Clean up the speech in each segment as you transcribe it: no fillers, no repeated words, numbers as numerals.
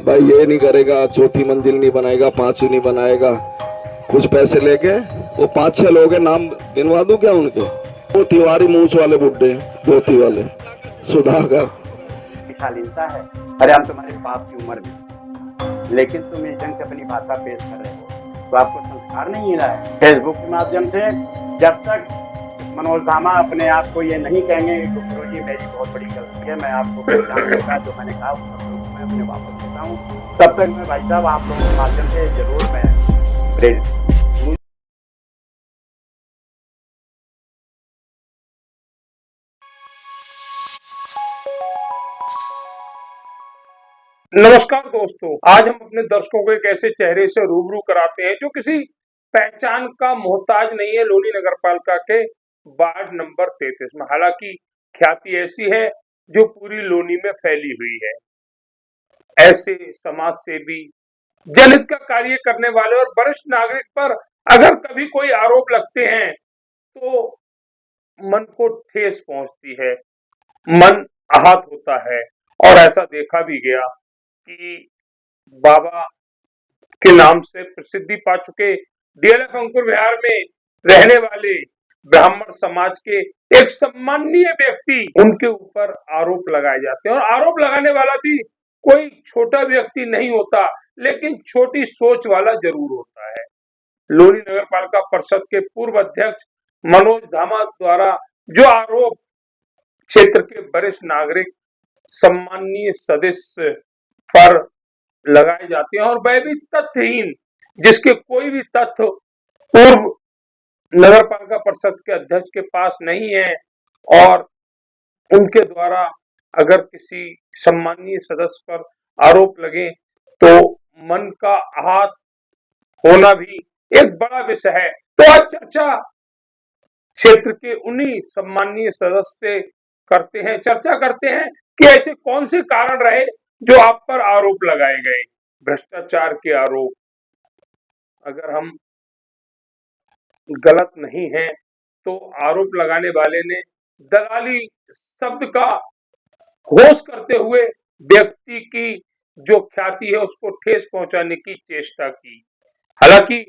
भाई ये नहीं करेगा, चौथी मंजिल नहीं बनाएगा, पांचवी नहीं बनाएगा, कुछ पैसे लेके वो 5-6 लोग हैं, नाम गिनवा दूं क्या उनके? वो तिवारी मूछ वाले बुड्ढे, धोती वाले, सुधाकर। शालीनता है। अरे हम तुम्हारे बाप की उम्र में, लेकिन तुम इस ढंग से अपनी भाषा पेश कर रहे हो तो आपको संस्कार नहीं मिला है। फेसबुक के माध्यम से जब तक मनोज धामा अपने आप को ये नहीं कहेंगे कि गुरुजी मेरी बहुत बड़ी गलती है, मैं आपको जो मैंने कहा मैं अपने वापस लेता हूँ, तब तक मैं भाई साहब आप लोगों के माध्यम से जरूर मैं प्रेरित। नमस्कार दोस्तों, आज हम अपने दर्शकों को एक ऐसे चेहरे से रूबरू कराते हैं जो किसी पहचान का मोहताज नहीं है। लोनी नगर पालिका के वार्ड नंबर 33 में हालांकि ख्याति ऐसी है जो पूरी लोनी में फैली हुई है। ऐसे समाज सेवी, जनहित का कार्य करने वाले और वरिष्ठ नागरिक पर अगर कभी कोई आरोप लगते हैं तो मन को ठेस पहुंचती है, मन आहत होता है। और ऐसा देखा भी गया कि बाबा के नाम से प्रसिद्धि पा चुके डीएलएफ अंकुर विहार में रहने वाले ब्राह्मण समाज के एक सम्माननीय व्यक्ति, उनके ऊपर आरोप लगाए जाते हैं। और आरोप लगाने वाला भी कोई छोटा व्यक्ति नहीं होता, लेकिन छोटी सोच वाला जरूर होता है। लोनी नगर पालिका परिषद के पूर्व अध्यक्ष मनोज धामा द्वारा जो आरोप क्षेत्र के वरिष्ठ नागरिक, सम्माननीय सदस्य पर लगाए जाते हैं और वह भी तथ्यहीन, जिसके कोई भी तथ्य पूर्व नगर पालिका परिषद के अध्यक्ष के पास नहीं है, और उनके द्वारा अगर किसी सम्माननीय सदस्य पर आरोप लगे तो मन का आहत होना भी एक बड़ा विषय है। तो आज चर्चा क्षेत्र के उन्हीं सम्माननीय सदस्य से करते हैं, चर्चा करते हैं कि ऐसे कौन से कारण रहे जो आप पर आरोप लगाए गए। भ्रष्टाचार के आरोप, अगर हम गलत नहीं हैं तो आरोप लगाने वाले ने दलाली शब्द का घोष करते हुए व्यक्ति की जो ख्याति है उसको ठेस पहुंचाने की चेष्टा की। हालांकि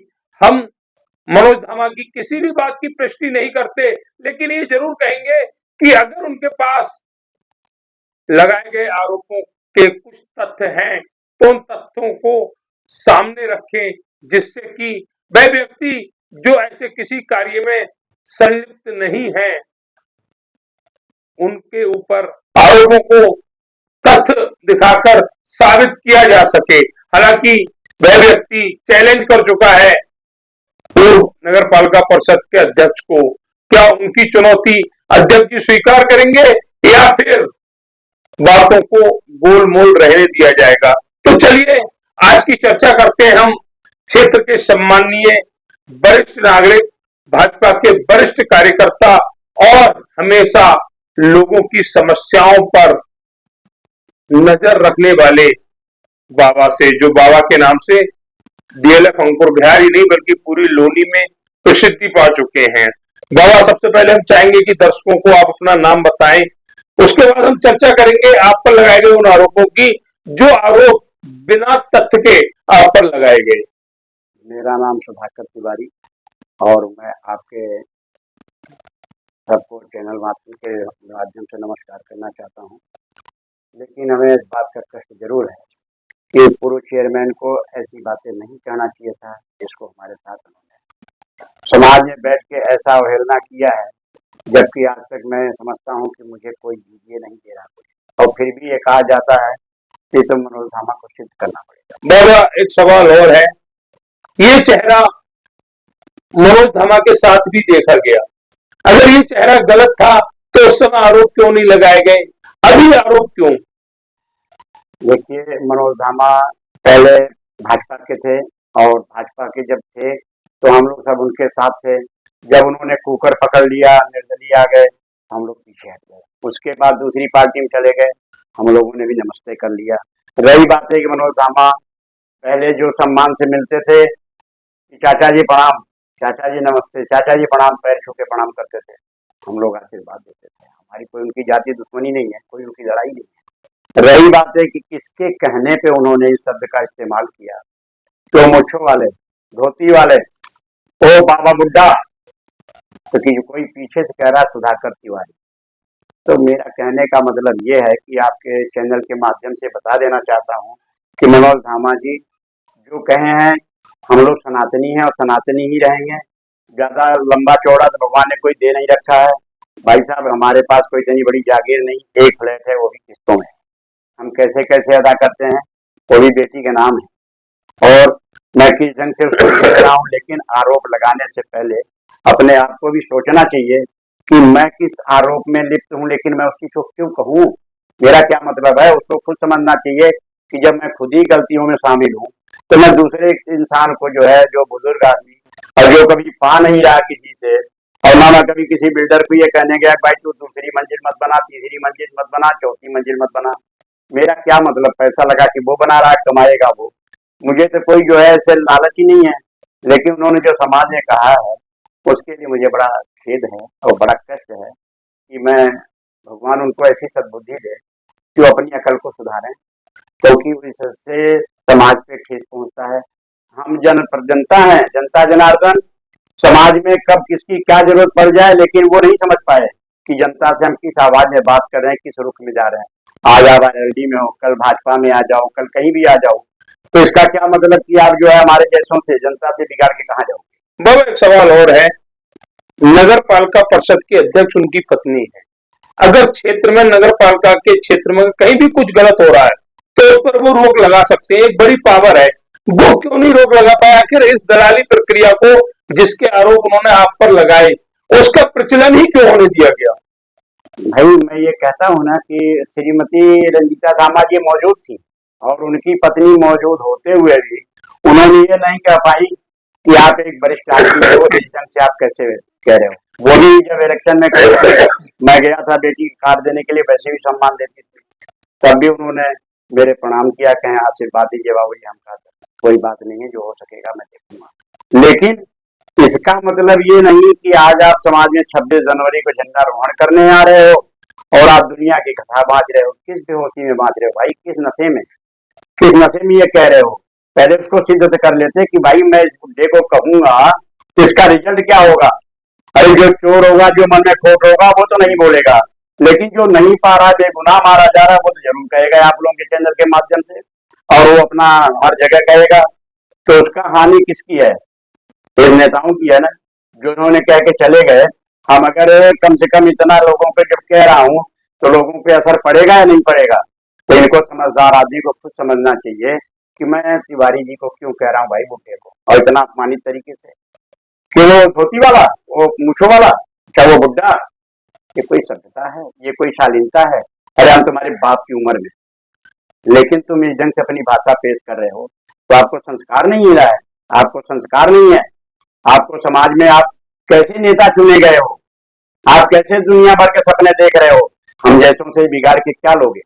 हम मनोज धामा की किसी भी बात की पुष्टि नहीं करते, लेकिन ये जरूर कहेंगे कि अगर उनके पास लगाए गए आरोपों के कुछ तथ्य हैं तो उन तथ्यों को सामने रखें, जिससे कि वह व्यक्ति जो ऐसे किसी कार्य में संलिप्त नहीं है, उनके ऊपर आरोपों को तथ्य दिखाकर साबित किया जा सके। हालांकि वह व्यक्ति चैलेंज कर चुका है पूर्व नगर पालिका परिषद के अध्यक्ष को। क्या उनकी चुनौती अध्यक्ष जी स्वीकार करेंगे या फिर बातों को गोलमोल रहने दिया जाएगा? तो चलिए आज की चर्चा करते हैं हम क्षेत्र के सम्माननीय वरिष्ठ नागरिक, भाजपा के वरिष्ठ कार्यकर्ता और हमेशा लोगों की समस्याओं पर नजर रखने वाले बाबा से, जो बाबा के नाम से डीएलएफ अंकुर विहार ही नहीं बल्कि पूरी लोनी में प्रसिद्धि पा चुके हैं। बाबा, सबसे पहले हम चाहेंगे कि दर्शकों को आप अपना नाम बताएं, उसके बाद हम चर्चा करेंगे आप पर लगाए गए उन आरोपों की जो आरोप बिना तथ्य के आप पर लगाए गए। मेरा नाम सुधाकर तिवारी और मैं आपके सबको चैनल के माध्यम से नमस्कार करना चाहता हूं। लेकिन हमें इस बात का कष्ट जरूर है कि पूर्व चेयरमैन को ऐसी बातें नहीं कहना चाहिए था जिसको हमारे साथ उन्होंने समाज में बैठ के ऐसा अवहेलना किया है, जबकि आज तक मैं समझता हूं कि मुझे कोई ये नहीं दे रहा कुछ, और फिर भी ये कहा जाता है कि तो मनोज धामा को सिद्ध करना पड़ेगा। बाबा, एक सवाल और है, ये चेहरा मनोज धामा के साथ भी देखा गया, अगर ये चेहरा गलत था तो उस समय आरोप क्यों नहीं लगाए गए, अभी आरोप क्यों? देखिए, मनोज धामा पहले भाजपा के थे और भाजपा के जब थे तो हम लोग सब उनके साथ थे। जब उन्होंने कुकर पकड़ लिया, निर्दलीय आ गए, हम लोग पीछे हट गए। उसके बाद दूसरी पार्टी में चले गए, हम लोगों ने भी नमस्ते कर लिया। रही बात है कि मनोज धामा पहले जो सम्मान से मिलते थे कि चाचा जी प्रणाम, चाचा जी नमस्ते, चाचा जी प्रणाम, पैर छू के प्रणाम करते थे, हम लोग आशीर्वाद देते थे। हमारी कोई उनकी जाति दुश्मनी नहीं है, कोई उनकी लड़ाई नहीं है, रही बात है कि किसके कहने पे उन्होंने इस शब्द का इस्तेमाल किया, तो मुच्छों वाले, धोती वाले, ओ बाबा बुड्ढा, तो कि कोई पीछे से कह रहा है सुधाकर तिवारी। तो मेरा कहने का मतलब ये है कि आपके चैनल के माध्यम से बता देना चाहता हूँ कि मनोज धामा जी जो कहे हैं, हम लोग सनातनी हैं और सनातनी ही रहेंगे। ज्यादा लंबा चौड़ा तो भगवान ने कोई दे नहीं रखा है भाई साहब, हमारे पास कोई इतनी बड़ी जागीर नहीं, एक फ्लैट है वो भी किस्तों में, हम कैसे कैसे अदा करते हैं, वो भी बेटी के नाम है। और मैं किस ढंग से उसको देख रहा हूँ, लेकिन आरोप लगाने से पहले अपने आप को भी सोचना चाहिए कि मैं किस आरोप में लिप्त हूँ, लेकिन मैं उसकी को क्यों कहूँ, मेरा क्या मतलब है। उसको खुद समझना चाहिए कि जब मैं खुद ही गलतियों में शामिल हूँ तो मैं दूसरे इंसान को जो है, जो बुजुर्ग आदमी और जो कभी पा नहीं रहा किसी से, और ना मैं कभी किसी बिल्डर को ये कहने गया भाई तू दूसरी मंजिल मत बना, तीसरी मंजिल मत बना, चौथी मंजिल मत बना, मेरा क्या मतलब, पैसा लगा कि वो बना रहा है, कमाएगा वो, मुझे तो कोई जो है ऐसे लालच ही नहीं है। लेकिन उन्होंने जो समाज ने कहा है उसके लिए मुझे बड़ा खेद है और बड़ा कष्ट है कि मैं, भगवान उनको ऐसी सद्बुद्धि दे कि वो अपनी अकल को सुधारें, क्योंकि इससे समाज पे ठेस पहुंचता है। हम जनता हैं, जनता जनार्दन, समाज में कब किसकी क्या जरूरत पड़ जाए, लेकिन वो नहीं समझ पाए कि जनता से हम किस आवाज में बात कर रहे हैं, किस रुख में जा रहे हैं। आज आप एलडी में हो, कल भाजपा में आ जाओ, कल कहीं भी आ जाओ, तो इसका क्या मतलब कि आप जो है हमारे जैसों से, जनता से बिगाड़ के कहाँ जाओगे। बाबा एक सवाल और है, नगर पालिका परिषद के अध्यक्ष उनकी पत्नी है, अगर क्षेत्र में नगर पालिका के क्षेत्र में कहीं भी कुछ गलत हो रहा है तो उस पर वो रोक लगा सकते हैं, एक बड़ी पावर है, वो क्यों नहीं रोक लगा पाया। आखिर इस दलाली प्रक्रिया को, जिसके आरोप उन्होंने आप पर लगाए, उसका प्रचलन ही क्यों होने दिया गया। भाई मैं ये कहता हूँ ना कि श्रीमती रंजीता धामा जी मौजूद थी और उनकी पत्नी मौजूद होते हुए भी उन्होंने ये नहीं कह पाई कि आप एक वरिष्ठ आदमी हो, इस ढंग से आप कैसे कह रहे हो। वो भी जब इलेक्शन में मैं गया था बेटी की कार देने के लिए, वैसे भी सम्मान देती थी, तब भी उन्होंने मेरे प्रणाम किया, कहें आशीर्वाद दीजिए बाबू जी, हम कहा कोई बात नहीं है, जो हो सकेगा मैं देखूंगा। लेकिन इसका मतलब ये नहीं कि आज आप समाज में 26 जनवरी को झंडारोहण करने आ रहे हो और आप दुनिया की कथा बांच रहे हो। किस बेहोशी में बांच रहे हो भाई, किस नशे में, किस नशे में ये कह रहे हो। पहले उसको सिद्ध कर लेते कि भाई मैं इस बुड्ढे को कहूंगा तो इसका रिजल्ट क्या होगा। अरे जो चोर होगा, जो मन में खोट होगा, वो तो नहीं बोलेगा, लेकिन जो नहीं पा रहा, बेगुनाह मारा जा रहा है, वो तो जरूर कहेगा आप लोगों के चैनल के माध्यम से, और वो अपना हर जगह कहेगा। तो उसका हानि किसकी है, इन नेताओं की है ना, जो उन्होंने कह के चले गए। हम अगर कम से कम इतना लोगों पे जब कह रहा हूँ तो लोगों पे असर पड़ेगा या नहीं पड़ेगा। तो इनको समझदार आदमी को खुद समझना चाहिए कि मैं तिवारी जी को क्यों कह रहा हूँ भाई बुड्ढे को, और इतना अपमानित तरीके से कि वो धोती वाला, वो मूछों वाला, क्या वो बुड्ढा, ये कोई सभ्यता है, ये कोई शालीनता है। अरे हम तुम्हारे बाप की उम्र में, लेकिन तुम इस ढंग से अपनी भाषा पेश कर रहे हो, तो आपको संस्कार नहीं मिला है, आपको संस्कार नहीं है। आपको समाज में आप कैसे नेता चुने गए हो, आप कैसे दुनिया भर के सपने देख रहे हो, हम जैसों से बिगाड़ के क्या लोगे।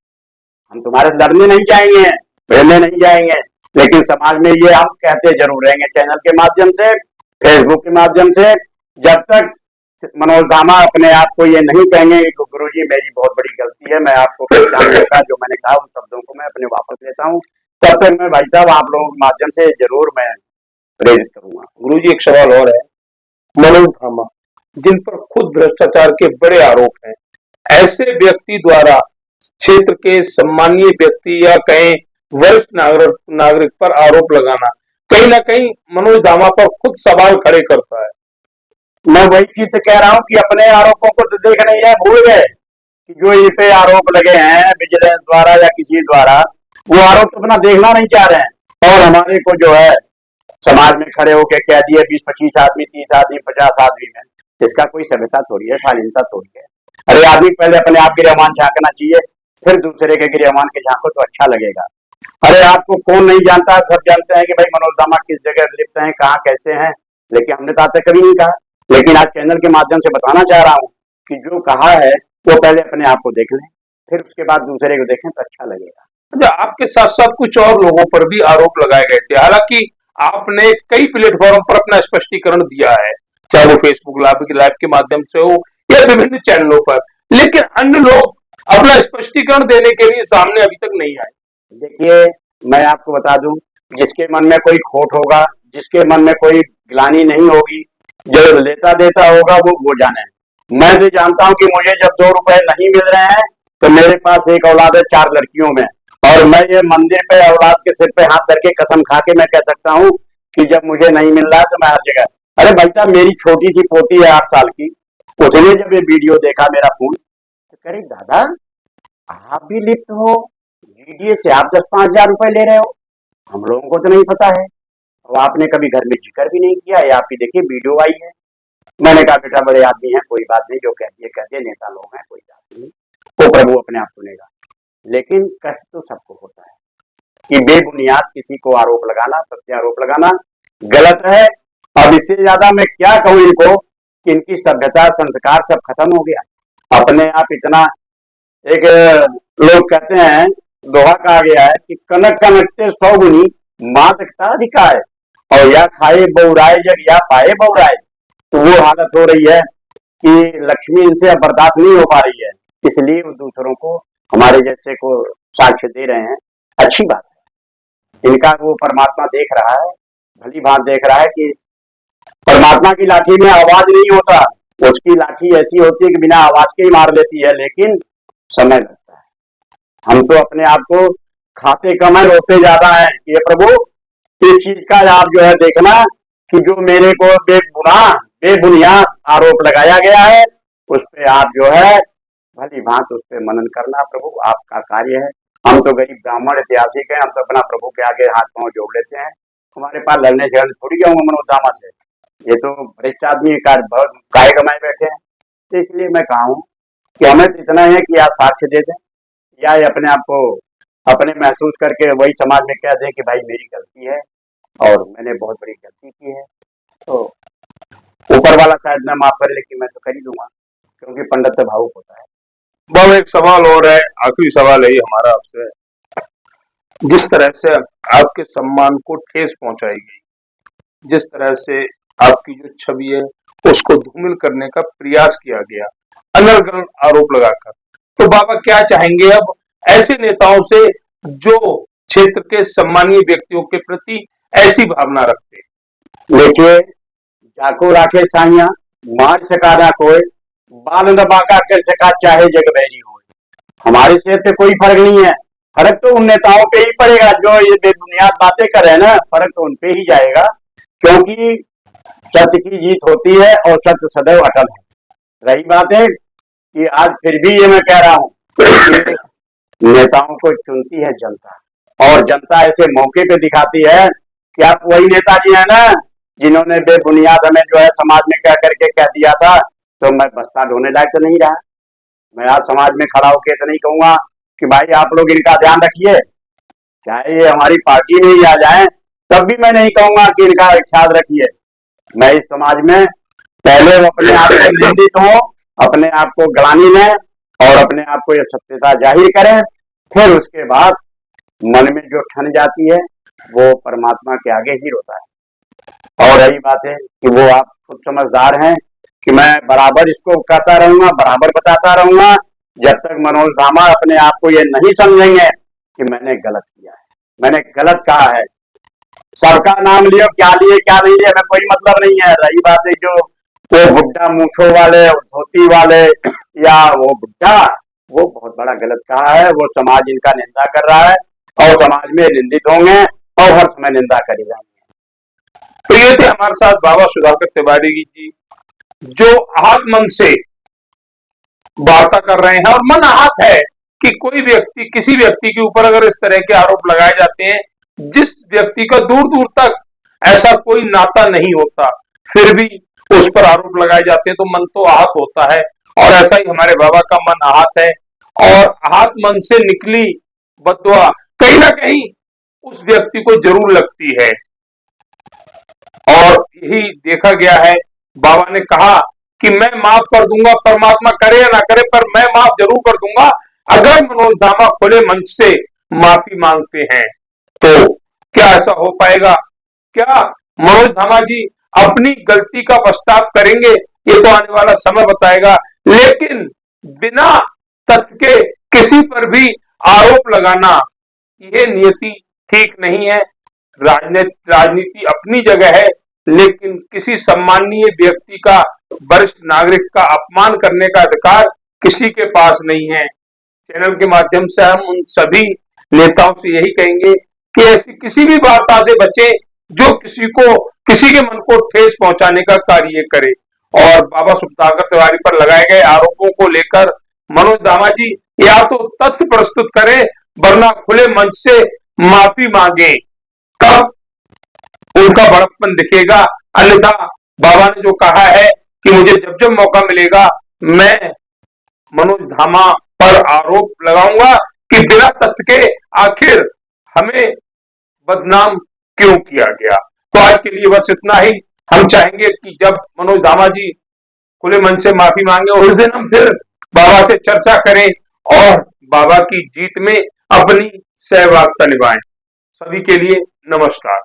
हम तुम्हारे से लड़ने नहीं जाएंगे, भिड़ने नहीं जाएंगे, लेकिन समाज में ये हम कहते जरूर रहेंगे, चैनल के माध्यम से, फेसबुक के माध्यम से, जब तक मनोज धामा अपने आप को ये नहीं कहेंगे कि गुरु जी मेरी बहुत बड़ी गलती है, मैं आपको पहचान लेता, जो मैंने कहा उन शब्दों को मैं अपने वापस लेता हूँ, तब तक मैं भाई साहब आप लोगों के माध्यम से जरूर मैं प्रेरित करूंगा। गुरुजी एक सवाल और है, मनोज धामा जिन पर खुद भ्रष्टाचार के बड़े आरोप हैं, ऐसे व्यक्ति द्वारा क्षेत्र के सम्मानीय व्यक्ति या कहें वरिष्ठ नागरिक पर आरोप लगाना कहीं ना कहीं मनोज धामा पर खुद सवाल खड़े करता है। मैं वही चीज तो कह रहा हूँ कि अपने आरोपों को तो देख नहीं रहे, भूल गए कि जो इन पे आरोप लगे हैं विजिलेंस द्वारा या किसी द्वारा, वो आरोप तो अपना देखना नहीं चाह रहे हैं, और हमारे को जो है समाज में खड़े होकर कह दिए 20-25 आदमी, 30 आदमी, 50 आदमी में, इसका कोई सभ्यता थोड़ी है, शालीनता थोड़ी है। अरे आदमी पहले अपने आप गिरहमान झांकना चाहिए, फिर दूसरे के गिरहमान के झांको तो अच्छा लगेगा। अरे आपको कौन नहीं जानता, सब जानते हैं कि भाई मनोज धामा किस जगह लिप्त हैं, कहाँ कैसे हैं, लेकिन हमने तो आज तक कभी नहीं कहा। लेकिन आज चैनल के माध्यम से बताना चाह रहा हूँ कि जो कहा है वो पहले अपने आप को देख लें, फिर उसके बाद दूसरे को देखें तो अच्छा लगेगा। अच्छा, आपके साथ साथ कुछ और लोगों पर भी आरोप लगाए गए थे, हालांकि आपने कई प्लेटफॉर्म पर अपना स्पष्टीकरण दिया है, चाहे वो फेसबुक लाइव के माध्यम से हो या विभिन्न चैनलों पर, लेकिन अन्य लोग अपना स्पष्टीकरण देने के लिए सामने अभी तक नहीं आए। देखिए, मैं आपको बता दूं, जिसके मन में कोई खोट होगा, जिसके मन में कोई ग्लानि नहीं होगी, जो लेता देता होगा वो जाने। मैं तो जानता हूं कि मुझे जब 2 रुपए नहीं मिल रहे हैं तो मेरे पास एक औलाद है 4 लड़कियों में, और मैं ये मंदिर पे औलाद के सिर पे हाथ धर के कसम खा के मैं कह सकता हूँ कि जब मुझे नहीं मिल रहा है तो मैं हर जगह। अरे भाई साहब, मेरी छोटी सी पोती है 8 साल की, उसने जब ये वीडियो देखा मेरा फोन, तो करे दादा आप भी लिप्त हो, वीडियो से आप 10-5 हजार रुपए ले रहे हो, हम लोगों को तो नहीं पता है, और आपने कभी घर में जिक्र भी नहीं किया है, आप ही देखिए वीडियो आई है। मैंने कहा बेटा बड़े आदमी हैं, कोई बात नहीं, जो कह दिए नेता लोग हैं, कोई बात नहीं, वो प्रभु अपने आप सुनेगा। लेकिन कष्ट तो सबको होता है कि बेबुनियाद किसी को आरोप लगाना, प्रत्यारोप लगाना गलत है। अब इससे ज्यादा मैं क्या कहूँ इनको कि इनकी सभ्यता संस्कार सब खत्म हो गया। अपने आप इतना, एक लोग कहते हैं, दोहा कहा गया है कि कनक कनकते 100 गुनी मादकता अधिकार, और या खाए बहुराए जग या पाए बहुराए। तो वो हालत हो रही है कि लक्ष्मी इनसे अब बर्दाश्त नहीं हो पा रही है, इसलिए वो दूसरों को, हमारे जैसे को साक्ष्य दे रहे हैं। अच्छी बात है, इनका वो परमात्मा देख रहा है, भली भांत देख रहा है कि परमात्मा की लाठी में आवाज नहीं होता, उसकी लाठी ऐसी होती है कि बिना आवाज के ही मार लेती है, लेकिन समय लगता है। हम तो अपने आप को खाते कम है, रोते ज्यादा है। ये प्रभु इस चीज का आप जो है देखना कि जो मेरे को बेबुनियाद आरोप लगाया गया है, उस पे आप जो है भली भांत उस पे मनन करना। प्रभु आपका कार्य है, हम तो गरीब ब्राह्मण ऐतिहासिक हैं, हम तो अपना प्रभु के आगे हाथ पांव जोड़ लेते हैं। हमारे पास लड़ने झगड़ने थोड़ी जाऊंगा मनोज दामा से, ये तो भ्रष्ट आदमी गाय कमाए बैठे हैं। तो इसलिए मैं कहा हूँ कि हमें तो इतना है कि आप साक्ष्य दे दें, या ये अपने आप को अपने महसूस करके वही समाज में कह दें कि भाई मेरी गलती है और मैंने बहुत बड़ी गलती की है, तो ऊपर वाला शायद ना माफ करे, लेकिन मैं तो कर ही दूंगा, क्योंकि पंडित तो भावुक होता है। बहुत एक सवाल और है, आखिरी सवाल है ये हमारा आपसे। जिस तरह से आपके सम्मान को ठेस पहुंचाई गई, जिस तरह से आपकी जो छवि है उसको धूमिल करने का प्रयास किया गया अनर्गल आरोप लगाकर, तो बाबा क्या चाहेंगे अब ऐसे नेताओं से जो क्षेत्र के सम्मानीय व्यक्तियों के प्रति ऐसी भावना रखते हैं? देखिए, जाको राखे साइया मार सका ना कोई, बाल न बाका कर सका चाहे जग बैरी हो। हमारे से तो कोई फर्क नहीं है, फर्क तो उन नेताओं पे ही पड़ेगा जो ये बेबुनियाद बातें कर रहे हैं ना, फर्क तो उन पे ही जाएगा, क्योंकि सत्य की जीत होती है और सत्य सदैव अटल है। रही बात है कि आज फिर भी ये मैं कह रहा हूँ कि नेताओं को चुनती है जनता, और जनता ऐसे मौके पे दिखाती है कि आप वही नेताजी है ना जिन्होंने बेबुनियाद हमें जो है समाज में कह करके कह दिया था, तो मैं बस्ता ढोने लायक तो नहीं रहा। मैं आज समाज में खड़ा होकर तो नहीं कहूंगा कि भाई आप लोग इनका ध्यान रखिए, चाहे ये हमारी पार्टी में ही आ जाए, तब भी मैं नहीं कहूंगा कि इनका ख्याल रखिए। मैं इस समाज में पहले अपने आप को निंदित हो, अपने आप को ग्लानि लें और अपने आप को ये सत्यता जाहिर करें, फिर उसके बाद मन में जो ठन जाती है वो परमात्मा के आगे ही रोता है। और रही बात है कि वो आप खुद समझदार हैं कि मैं बराबर इसको कहता रहूंगा, बराबर बताता रहूंगा, जब तक मनोज धामा अपने आप को ये नहीं समझेंगे कि मैंने गलत किया है, मैंने गलत कहा है। सबका नाम लियो, क्या लिए क्या नहीं लिए, हमें कोई मतलब नहीं है। रही बात है जो वो बुड्ढा मूछों वाले, धोती वाले, या वो बुड्ढा, वो बहुत बड़ा गलत कहा है, वो समाज इनका निंदा कर रहा है और समाज में निंदित होंगे और हर समय निंदा करे जाएंगे। तो ये थे हमारे साथ बाबा सुधाकर तिवारी जी, जो आहत मन से वार्ता कर रहे हैं, और मन आहत है कि कोई व्यक्ति, किसी व्यक्ति के ऊपर अगर इस तरह के आरोप लगाए जाते हैं, जिस व्यक्ति का दूर दूर तक ऐसा कोई नाता नहीं होता, फिर भी उस पर आरोप लगाए जाते हैं, तो मन तो आहत होता है। और ऐसा ही हमारे बाबा का मन आहत है, और आहत मन से निकली बद्दुआ कहीं ना कहीं उस व्यक्ति को जरूर लगती है। और यही देखा गया है, बाबा ने कहा कि मैं माफ कर दूंगा, परमात्मा करे या ना करे, पर मैं माफ जरूर कर दूंगा अगर मनोज धामा खुले मंच से माफी मांगते हैं। तो क्या ऐसा हो पाएगा? क्या मनोज धामा जी अपनी गलती का पछतावा करेंगे? ये तो आने वाला समय बताएगा, लेकिन बिना तथ्य के किसी पर भी आरोप लगाना यह नियति ठीक नहीं है। राजनीति अपनी जगह है, लेकिन किसी सम्माननीय व्यक्ति का, वरिष्ठ नागरिक का अपमान करने का अधिकार किसी के पास नहीं है। चैनल के माध्यम से हम उन सभी नेताओं से यही कहेंगे कि ऐसी किसी भी वार्ता से बचे जो किसी के मन को ठेस पहुंचाने का कार्य करे। और बाबा सुखसागर तिवारी पर लगाए गए आरोपों को लेकर मनोज धामा जी या तो तथ्य प्रस्तुत करें, वरना खुले मंच से माफी मांगे, तब उनका बड़प्पन दिखेगा। अन्यथा बाबा ने जो कहा है कि मुझे जब जब मौका मिलेगा मैं मनोज धामा पर आरोप लगाऊंगा कि बिना तथ्य के आखिर हमें बदनाम क्यों किया गया। तो आज के लिए बस इतना ही। हम चाहेंगे कि जब मनोज धामा जी खुले मन से माफी मांगे, उस दिन हम फिर बाबा से चर्चा करें और बाबा की जीत में अपनी सहभागिता निभाएं। सभी के लिए नमस्कार।